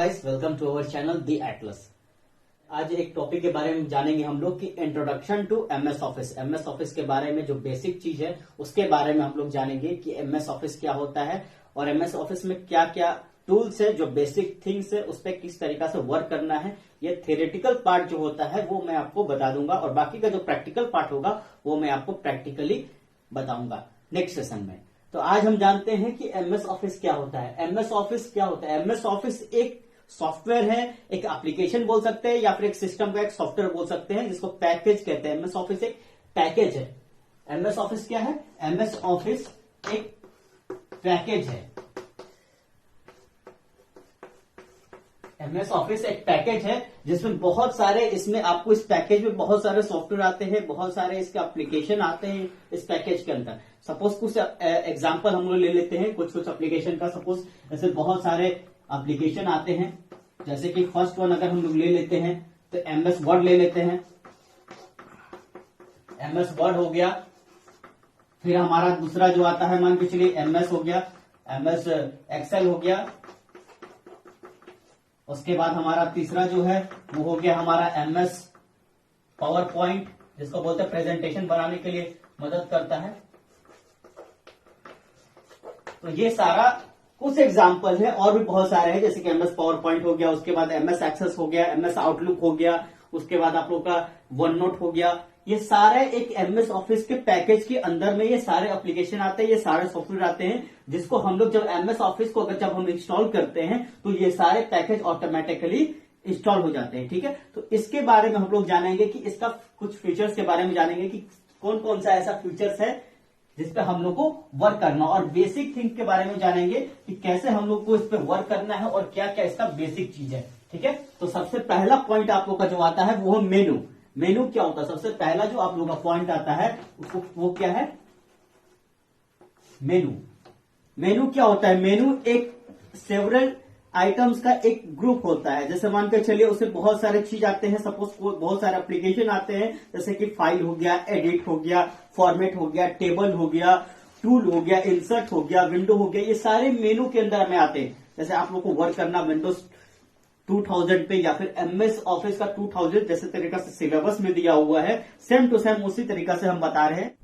Guys, welcome to our channel the Atlas. आज एक topic के बारे में जानेंगे हम लोग कि introduction to MS office. MS office के बारे में जो बेसिक चीज है उसके बारे में हम लोग जानेंगे कि एमएस ऑफिस क्या होता है और एमएस ऑफिस में क्या क्या टूल्स है, जो बेसिक थिंग्स है उस पर किस तरीका से वर्क करना है। ये थियोरेटिकल पार्ट जो होता है वो मैं आपको बता दूंगा और बाकी का जो प्रैक्टिकल पार्ट होगा वो मैं आपको प्रैक्टिकली बताऊंगा नेक्स्ट सेशन में। तो आज हम जानते हैं कि एमएस ऑफिस क्या होता है। एमएस ऑफिस क्या होता है? एमएस ऑफिस एक सॉफ्टवेयर है, एक एप्लीकेशन बोल सकते हैं या फिर एक सिस्टम का एक सॉफ्टवेयर बोल सकते हैं जिसको पैकेज कहते हैं। एमएस ऑफिस एक पैकेज है। एमएस ऑफिस क्या है? एमएस ऑफिस एक पैकेज है। एमएस ऑफिस एक पैकेज है जिसमें बहुत सारे, इसमें आपको इस पैकेज में बहुत सारे सॉफ्टवेयर आते हैं, बहुत सारे इसके एप्लीकेशन आते हैं इस पैकेज के अंदर। सपोज कुछ एग्जांपल हम लोग ले लेते हैं कुछ एप्लीकेशन का। सपोज ऐसे बहुत सारे एप्लीकेशन आते हैं, जैसे कि फर्स्ट वन अगर हम लोग ले लेते हैं तो एमएस वर्ड ले लेते हैं। एमएस वर्ड हो गया। फिर हमारा दूसरा जो आता है, मान के चलिए एमएस हो गया, एमएस एक्सेल हो गया। उसके बाद हमारा तीसरा जो है वो हो गया हमारा एमएस पावर पॉइंट, जिसको बोलते हैं प्रेजेंटेशन बनाने के लिए मदद करता है। तो ये सारा कुछ एग्जाम्पल है, और भी बहुत सारे हैं, जैसे कि एमएस पावर पॉइंट हो गया, उसके बाद एमएस एक्सेस हो गया, एमएस आउटलुक हो गया, उसके बाद आप लोग का वन नोट हो गया। ये सारे एक एमएस ऑफिस के पैकेज के अंदर में ये सारे एप्लीकेशन आते हैं, ये सारे सॉफ्टवेयर आते हैं, जिसको हम लोग जब एमएस ऑफिस को अगर जब हम इंस्टॉल करते हैं तो ये सारे पैकेज ऑटोमेटिकली इंस्टॉल हो जाते हैं। ठीक है, तो इसके बारे में हम लोग जानेंगे कि इसका कुछ फीचर्स के बारे में जानेंगे कि कौन कौन सा ऐसा फीचर्स है जिसपे हम लोग को वर्क करना, और बेसिक थिंग के बारे में जानेंगे कि कैसे हम लोग को इस पे वर्क करना है और क्या क्या इसका बेसिक चीज है। ठीक है, तो सबसे पहला पॉइंट आप लोग का जो आता है वो है मेनू। मेनू क्या होता है? सबसे पहला जो आप लोग का पॉइंट आता है वो क्या है? मेनू। मेनू क्या होता है? मेनू एक सेवरल आइटम्स का एक ग्रुप होता है। जैसे मान के चलिए उसमें बहुत सारे चीज आते हैं, सपोज बहुत सारे एप्लीकेशन आते हैं, जैसे कि फाइल हो गया, एडिट हो गया, फॉर्मेट हो गया, टेबल हो गया, टूल हो गया, इंसर्ट हो गया, विंडो हो गया। ये सारे मेनू के अंदर में आते हैं। जैसे आप लोग को वर्क करना विंडोज 2000 पे या फिर एमएस ऑफिस का 2000 जैसे तरीका से सिलेबस में दिया हुआ है, सेम टू सेम उसी तरीका से हम बता रहे हैं।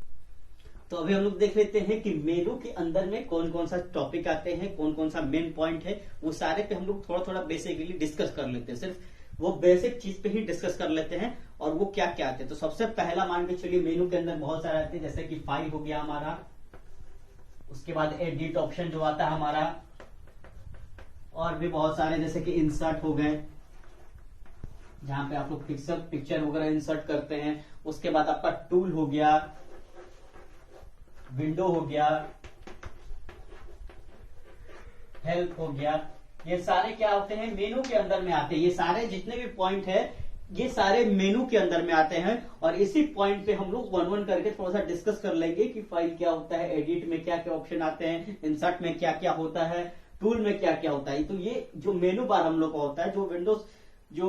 तो अभी हम लोग देख लेते हैं कि मेनू के अंदर में कौन कौन सा टॉपिक आते हैं, कौन कौन सा मेन पॉइंट है, वो सारे पे हम लोग थोड़ा थोड़ा बेसिकली डिस्कस कर लेते हैं। सिर्फ वो बेसिक चीज पे ही डिस्कस कर लेते हैं और वो क्या क्या आते हैं। तो सबसे पहला मान के चलिए मेनू के अंदर बहुत सारे आते हैं, जैसे कि फाइल हो गया हमारा, उसके बाद एडिट ऑप्शन जो आता है हमारा, और भी बहुत सारे जैसे कि इंसर्ट हो गए, जहां पे आप लोग पिक्चर वगैरह इंसर्ट करते हैं। उसके बाद आपका टूल हो गया, विंडो हो गया, हेल्प हो गया। ये सारे क्या होते हैं? मेनू के अंदर में आते हैं। ये सारे जितने भी पॉइंट है ये सारे मेनू के अंदर में आते हैं, और इसी पॉइंट पे हम लोग वन वन करके थोड़ा सा डिस्कस कर लेंगे कि फाइल क्या होता है, एडिट में क्या क्या ऑप्शन आते हैं, इंसर्ट में क्या क्या होता है, टूल में क्या क्या होता है। तो ये जो मेनू बार हम लोग का होता है, जो विंडोज जो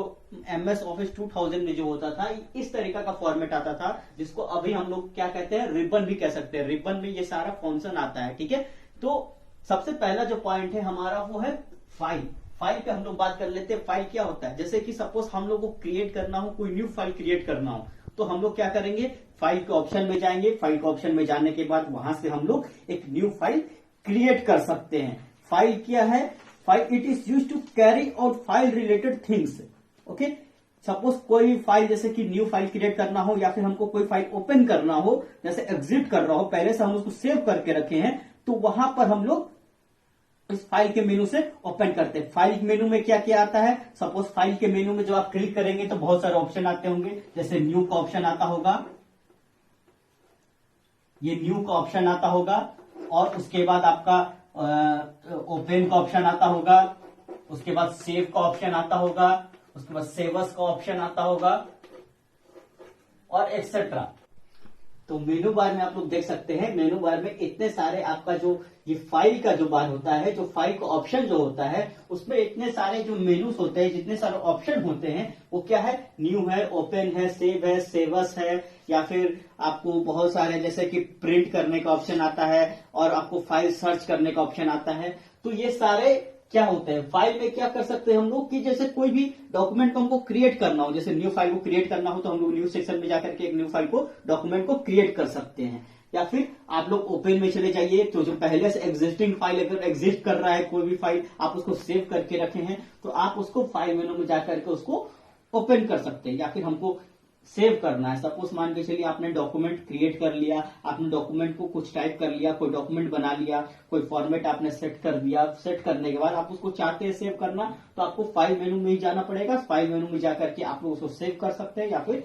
एमएस ऑफिस 2000 में जो होता था, इस तरीका का फॉर्मेट आता था, जिसको अभी हम लोग क्या कहते हैं? रिबन भी कह सकते हैं। रिबन में ये सारा फंक्शन आता है। ठीक है, तो सबसे पहला जो पॉइंट है हमारा वो है फाइल। फाइल पे हम लोग बात कर लेते हैं। फाइल क्या होता है? जैसे कि सपोज हम लोग को क्रिएट करना हो, कोई न्यू फाइल क्रिएट करना हो, तो हम लोग क्या करेंगे? फाइल के ऑप्शन में जाएंगे। फाइल के ऑप्शन में जाने के बाद वहां से हम लोग एक न्यू फाइल क्रिएट कर सकते हैं। फाइल क्या है? File it is use to carry out file related things. Okay, suppose कोई फाइल, जैसे कि न्यू फाइल क्रिएट करना हो या फिर हमको कोई फाइल ओपन करना हो, जैसे एग्जिट कर रहा हो, पहले से हम उसको सेव करके रखे हैं, तो वहां पर हम लोग इस फाइल के मेनू से ओपन करते हैं। फाइल मेनू में क्या क्या आता है? सपोज फाइल के मेनू में जो आप क्लिक करेंगे तो बहुत सारे ऑप्शन आते होंगे, जैसे न्यू का ऑप्शन आता होगा, ये न्यू का ऑप्शन आता होगा, और उसके बाद आपका ओपन का ऑप्शन आता होगा, उसके बाद सेव का ऑप्शन आता होगा, उसके बाद सेवस का ऑप्शन आता होगा, और एक्सेट्रा। तो मेनू बार में आप लोग देख सकते हैं, मेनू बार में इतने सारे आपका जो ये फाइल का जो बार होता है, जो फाइल का ऑप्शन जो होता है, उसमें इतने सारे जो मेनूस होते हैं, जितने सारे ऑप्शन होते हैं, वो क्या है? न्यू है, ओपन है, सेव है, सेवस है, या फिर आपको बहुत सारे जैसे कि प्रिंट करने का ऑप्शन आता है, और आपको फाइल सर्च करने का ऑप्शन आता है। तो ये सारे क्या होते हैं, फाइल में क्या कर सकते हैं हम लोग कि जैसे कोई भी डॉक्यूमेंट को हमको क्रिएट करना हो, जैसे न्यू फाइल को क्रिएट करना हो तो हम लोग न्यू सेक्शन में जाकर के एक न्यू फाइल को डॉक्यूमेंट को क्रिएट कर सकते हैं। या फिर आप लोग ओपन में चले जाइए, तो जो पहले से एग्जिस्टिंग फाइल अगर एग्जिस्ट कर रहा है कोई भी फाइल आप उसको सेव करके रखे हैं तो आप उसको फाइल मेनू में जाकर के उसको ओपन कर सकते हैं। या फिर हमको सेव करना है, सपोज मान के चलिए आपने डॉक्यूमेंट क्रिएट कर लिया, आपने डॉक्यूमेंट को कुछ टाइप कर लिया, कोई डॉक्यूमेंट बना लिया, कोई फॉर्मेट आपने सेट कर दिया, सेट करने के बाद आप उसको चाहते हैं सेव करना तो आपको फाइल मेनू में ही जाना पड़ेगा। फाइल मेनू में जाकर के आप लोग उसको सेव कर सकते हैं या फिर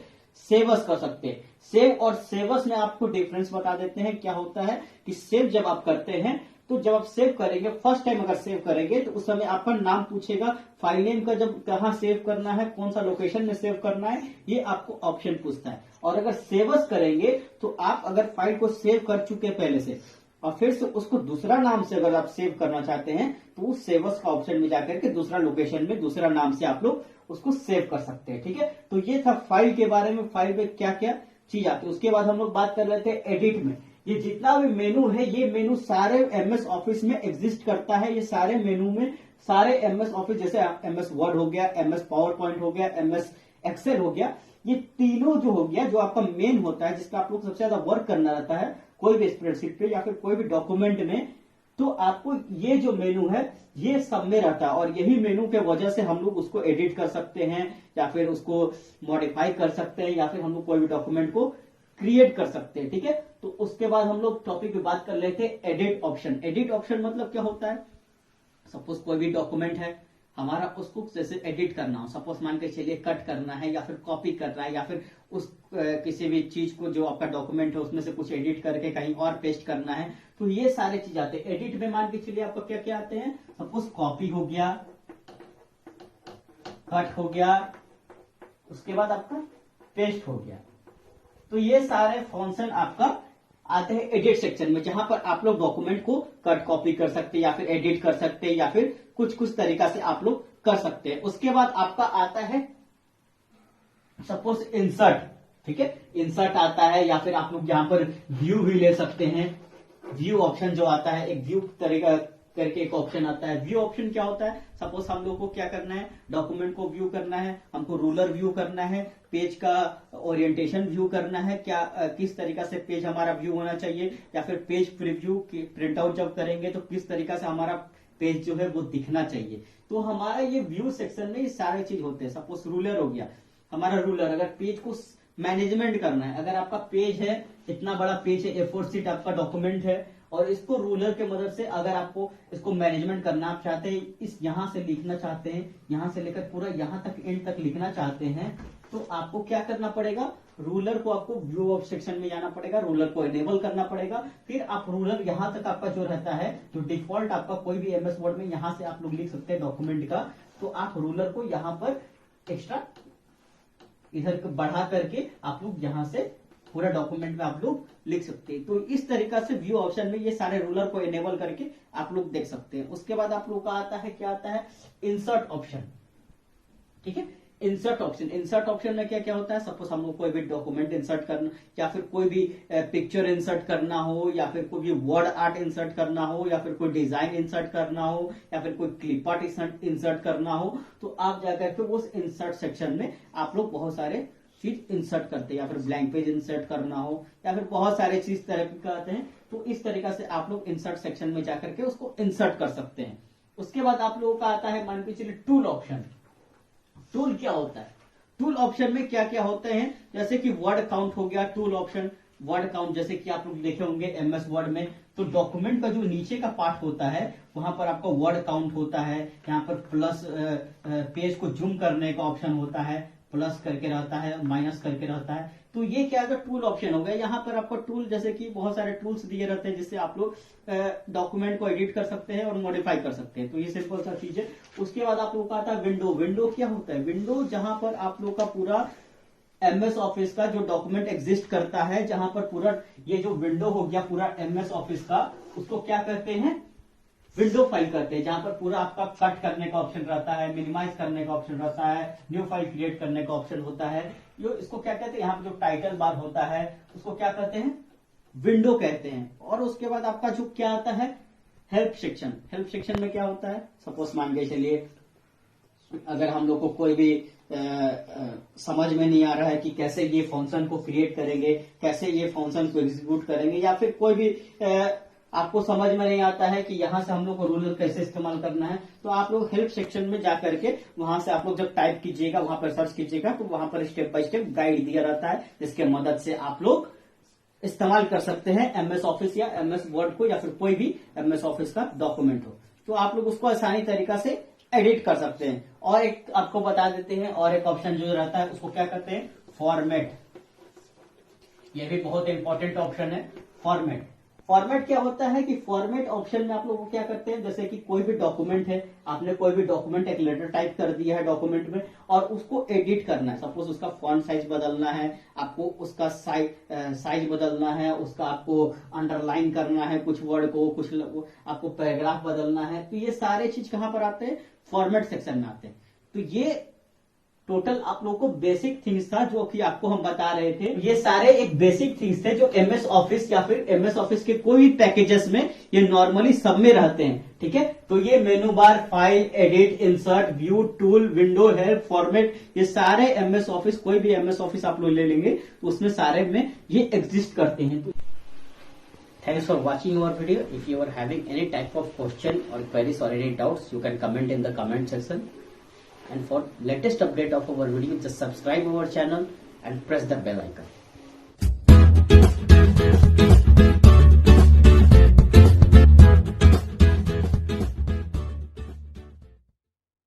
सेवस कर सकते हैं। सेव और सेवस में आपको डिफरेंस बता देते हैं। क्या होता है कि सेव जब आप करते हैं तो जब आप सेव करेंगे, फर्स्ट टाइम अगर सेव करेंगे तो उस समय आपका नाम पूछेगा, फाइल नेम का जब कहां सेव करना है, कौन सा लोकेशन में सेव करना है, ये आपको ऑप्शन पूछता है। और अगर सेवस करेंगे तो आप अगर फाइल को सेव कर चुके पहले से और फिर से उसको दूसरा नाम से अगर आप सेव करना चाहते हैं तो उस सेवस का ऑप्शन में जाकर के दूसरा लोकेशन में दूसरा नाम से आप लोग उसको सेव कर सकते हैं। ठीक है, तो ये था फाइल के बारे में, फाइल में क्या क्या चीज आती है। उसके बाद हम लोग बात कर लेते हैं एडिट में। ये जितना भी मेनू है, ये मेनू सारे एमएस ऑफिस में एग्जिस्ट करता है। ये सारे मेनू में सारे एमएस ऑफिस, जैसे एमएस वर्ड हो गया, एमएस पावर पॉइंट हो गया, एमएस एक्सेल हो गया, ये तीनों जो हो गया, जो आपका मेन होता है जिसका आप लोग सबसे ज्यादा वर्क करना रहता है कोई भी स्प्रेडशीट पे या फिर कोई भी डॉक्यूमेंट में, तो आपको ये जो मेनू है ये सब में रहता है। और यही मेनू के वजह से हम लोग उसको एडिट कर सकते हैं या फिर उसको मॉडिफाई कर सकते हैं या फिर हम लोग कोई भी डॉक्यूमेंट को क्रिएट कर सकते हैं। ठीक है, तो उसके बाद हम लोग टॉपिक पे बात कर लेते हैं एडिट ऑप्शन। एडिट ऑप्शन मतलब क्या होता है, सपोज कोई भी डॉक्यूमेंट है हमारा, उसको जैसे एडिट करना हो, सपोज मान के चलिए कट करना है या फिर कॉपी करना है या फिर उस किसी भी चीज को जो आपका डॉक्यूमेंट है उसमें से कुछ एडिट करके कहीं और पेस्ट करना है, तो ये सारे चीज आते हैं एडिट में। मान के चलिए आपको क्या क्या आते हैं, सपोज कॉपी हो गया, कट हो गया, उसके बाद आपका पेस्ट हो गया, तो ये सारे फंक्शन आपका आते हैं एडिट सेक्शन में, जहां पर आप लोग डॉक्यूमेंट को कट कॉपी कर सकते हैं या फिर एडिट कर सकते हैं या फिर कुछ कुछ तरीका से आप लोग कर सकते हैं। उसके बाद आपका आता है सपोज इंसर्ट। ठीक है, इंसर्ट आता है या फिर आप लोग यहां पर व्यू भी ले सकते हैं। व्यू ऑप्शन जो आता है, एक व्यू तरीका करके एक ऑप्शन आता है। व्यू ऑप्शन क्या होता है, सपोज हम लोग को क्या करना है, डॉक्यूमेंट को व्यू करना है, हमको रूलर व्यू करना है, पेज का ओरिएंटेशन व्यू करना है, क्या किस तरीका से पेज हमारा व्यू होना चाहिए, या फिर पेज प्रीव्यू प्रिंट आउट जब करेंगे तो किस तरीका से हमारा पेज जो है वो दिखना चाहिए। तो हमारा ये व्यू सेक्शन में ये सारे चीज होते हैं। सपोज रूलर हो गया हमारा, रूलर अगर पेज को मैनेजमेंट करना है, अगर आपका पेज है इतना बड़ा पेज है, A4 शीट आपका डॉक्यूमेंट है और इसको रूलर के मदद से अगर आपको इसको मैनेजमेंट करना आप चाहते हैं, इस यहां से लिखना चाहते हैं, यहां से लेकर पूरा यहां तक एंड तक लिखना चाहते हैं, तो आपको क्या करना पड़ेगा, रूलर को आपको व्यू ऑफ सेक्शन में जाना पड़ेगा, रूलर को इनेबल करना पड़ेगा। फिर आप रूलर यहां तक आपका जो रहता है, जो डिफॉल्ट आपका कोई भी एमएस वर्ड में यहां से आप लोग लिख सकते हैं डॉक्यूमेंट का, तो आप रूलर को यहां पर एक्स्ट्रा इधर बढ़ा करके आप लोग यहां से पूरा डॉक्यूमेंट में आप लोग लिख सकते हैं। तो इस तरीका से व्यू ऑप्शन में ये सारे रूलर को इनेबल करके आप लोग देख सकते हैं। उसके बाद आप लोग का आता है, क्या आता है, इंसर्ट ऑप्शन। ठीक है, इंसर्ट ऑप्शन, इंसर्ट ऑप्शन में क्या क्या होता है, सपोज हम लोग कोई भी डॉक्यूमेंट इंसर्ट करना या फिर कोई भी पिक्चर इंसर्ट करना हो या फिर कोई भी वर्ड आर्ट इंसर्ट करना हो या फिर कोई डिजाइन इंसर्ट करना हो या फिर कोई क्लिप आर्ट इंसर्ट करना हो, तो आप जाकर के उस इंसर्ट सेक्शन में आप लोग बहुत सारे चीज इंसर्ट करते हैं, या फिर ब्लैंक पेज इंसर्ट करना हो या फिर बहुत सारे चीज तरह के आते हैं, तो इस तरीका से आप लोग इंसर्ट सेक्शन में जाकर के उसको इंसर्ट कर सकते हैं। उसके बाद आप लोगों का आता है, मान के चलिए टूल ऑप्शन। टूल क्या होता है, टूल ऑप्शन में क्या क्या होते हैं, जैसे कि वर्ड काउंट हो गया, टूल ऑप्शन वर्ड काउंट, जैसे कि आप लोग देखे होंगे एमएस वर्ड में, तो डॉक्यूमेंट का जो नीचे का पार्ट होता है वहां पर आपका वर्ड काउंट होता है, यहाँ पर प्लस पेज को जूम करने का ऑप्शन होता है, प्लस करके रहता है, माइनस करके रहता है, तो ये क्या है, टूल ऑप्शन हो गया। यहाँ पर आपको टूल, जैसे कि बहुत सारे टूल्स दिए रहते हैं जिससे आप लोग डॉक्यूमेंट को एडिट कर सकते हैं और मॉडिफाई कर सकते हैं, तो ये सिंपल सा चीज है। उसके बाद आप लोग का आता है विंडो। विंडो क्या होता है, विंडो जहां पर आप लोग का पूरा एमएस ऑफिस का जो डॉक्यूमेंट एग्जिस्ट करता है, जहां पर पूरा ये जो विंडो हो गया पूरा एमएस ऑफिस का, उसको क्या कहते हैं, विंडो फाइल करते हैं, जहां पर पूरा आपका कट करने का ऑप्शन रहता है, मिनिमाइज करने का ऑप्शन रहता है, न्यू फाइल क्रिएट करने का ऑप्शन होता है। जो इसको क्या कहते हैं, यहाँ पर जो टाइटल बार होता है उसको क्या कहते हैं, विंडो कहते हैं। और उसके बाद आपका जो क्या आता है, हेल्प सेक्शन में क्या होता है, सपोज मान के चलिए अगर हम लोग को कोई भी समझ में नहीं आ रहा है कि कैसे ये फंक्शन को क्रिएट करेंगे, कैसे ये फंक्शन को एग्जीक्यूट करेंगे, या फिर कोई भी आपको समझ में नहीं आता है कि यहाँ से हम लोग को रूलर कैसे इस्तेमाल करना है, तो आप लोग हेल्प सेक्शन में जा करके वहां से आप लोग जब टाइप कीजिएगा, वहां पर सर्च कीजिएगा, तो वहां पर स्टेप बाय स्टेप गाइड दिया रहता है, जिसके मदद से आप लोग इस्तेमाल कर सकते हैं एमएस ऑफिस या एमएस वर्ड को, या फिर कोई भी एमएस ऑफिस का डॉक्यूमेंट हो, तो आप लोग उसको आसानी तरीका से एडिट कर सकते हैं। और एक आपको बता देते हैं, और एक ऑप्शन जो रहता है उसको क्या कहते हैं, फॉर्मेट। ये भी बहुत इंपॉर्टेंट ऑप्शन है, फॉर्मेट क्या होता है कि फॉर्मेट ऑप्शन में आप लोग क्या करते हैं, जैसे कि कोई भी डॉक्यूमेंट है, आपने कोई भी डॉक्यूमेंट एक लेटर टाइप कर दिया है डॉक्यूमेंट में, और उसको एडिट करना है, सपोज उसका फॉन्ट साइज बदलना है, आपको उसका साइज बदलना है, उसका आपको अंडरलाइन करना है कुछ वर्ड को, कुछ आपको पैराग्राफ बदलना है, तो ये सारे चीज कहां पर आते हैं, फॉर्मेट सेक्शन में आते हैं। तो ये टोटल आप लोगों को बेसिक थिंग्स था जो कि आपको हम बता रहे थे। ये सारे एक बेसिक थिंग्स थे जो एमएस ऑफिस या फिर एमएस ऑफिस के कोई भी पैकेजेस में ये नॉर्मली सब में रहते हैं, ठीक है। तो ये मेनू बार, file, edit, insert, view, tool, window, help, format, ये सारे एमएस ऑफिस, कोई भी एमएस ऑफिस आप लोग ले लेंगे तो उसमें सारे में ये एग्जिस्ट करते हैं। Thanks for watching our video. If you are having any type of question or queries or any doubts, you can comment in the comment section. And for latest update of our video, just subscribe our channel and press the bell icon.